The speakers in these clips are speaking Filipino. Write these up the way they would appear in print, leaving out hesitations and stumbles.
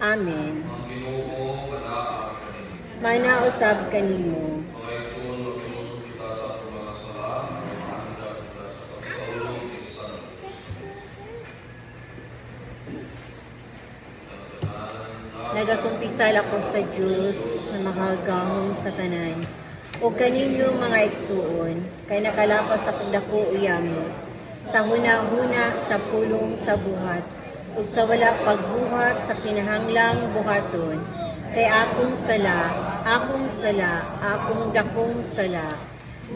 Amen. Ang Ginoo manaag kanimo. Manausab kanimo. Mga igsoon, maglulusog kita sa atong mga sala, handa kita sa pagsaulog ni Santo. Nagakumpisal ako sa Diyos na makagahom sa tanan. O kaninyo mga igsuon, kay nakalapas sa dako uyamo, sa hunahuna sa pulong sa buhat, ug sa wala pagbuhat sa kinahanglang buhaton, kay akong sala, akong dakong sala.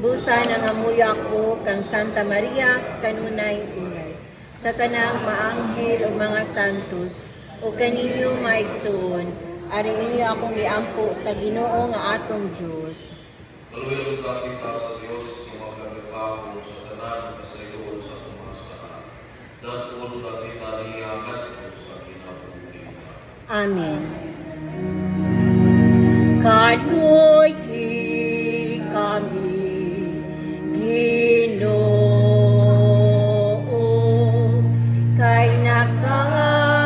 Busa nangamuyo ako kang Santa Maria kanunay unay. Sa tanang maanghel o mga santos, o kaninyo maigsoon, aring iyo akong iampo sa Ginoo nga atong Diyos. Kaluyog ka kita sa Diyos, yung magkagakaw sa tanan, kasayoon sa tumasara. Datun ka kita niyagat sa kinabuhi. Amen. Kanuy kami, Ginoo, kay nakasala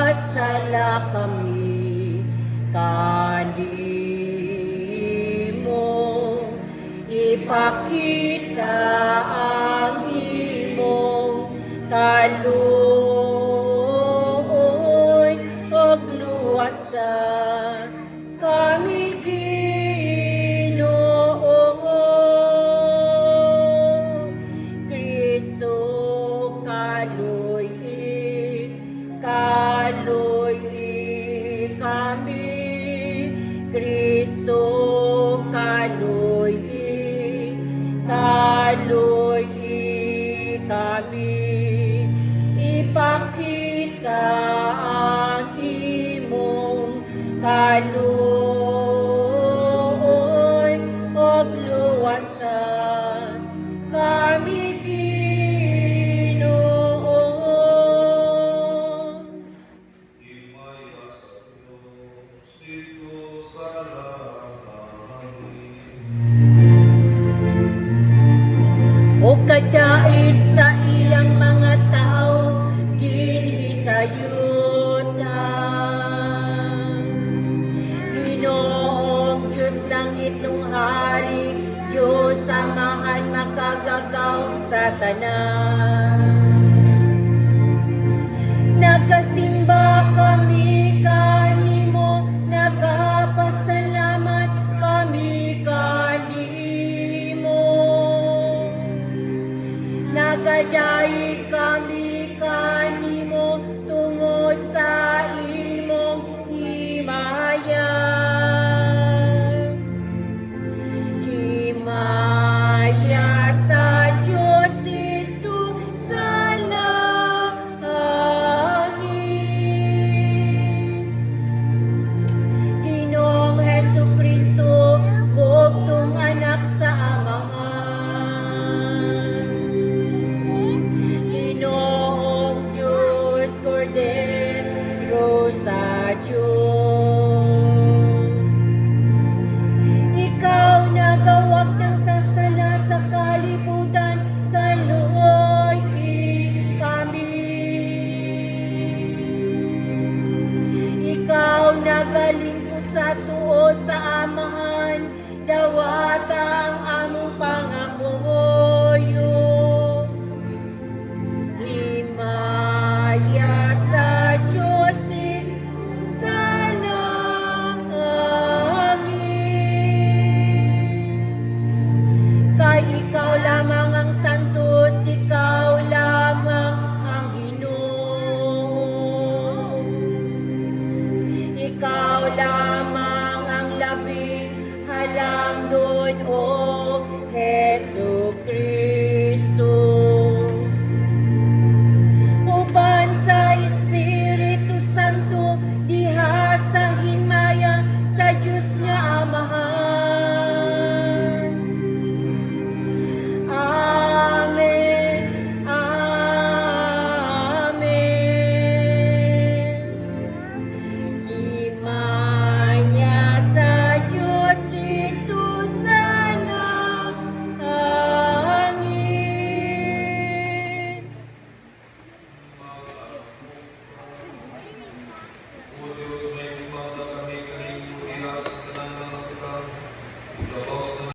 kami, kanimo ipakita ang imong kaluoy ug luwasan kami Ginoo. Kristo kaluy kami, Kristo kaluy kami, ipakita ang imong kaluoy ug luwasan kami Ginoo. Himaya sa Diyos, dito sa langit. O kadait sa iyang mga tao, ginhisayutan. Ginoong Diyos langit nung hari, Diyos Amahan makagagawang sa tanan. Nagasimba kami kanimo, nagapasalamat kami kanimo. Nagadai kami kanimo tungod sa imong himaya. Himaya sa Diyos dito sa langit. Ginoong Hesukristo, bugtong anak sa Amahan. Ginoong Diyos, Cordero sa Diyos. Ikaw nagawag ng sasala sa kalibutan, kaluoy kami. Ikaw nagalingkod sa tuo sa Amahan, dawat ang among pangamuyo. Himaya sa Diyos din sa langit. Kay ikaw lamang ang santos, ikaw lamang ang Ginoo. Ikaw lamang ang labing halangdon o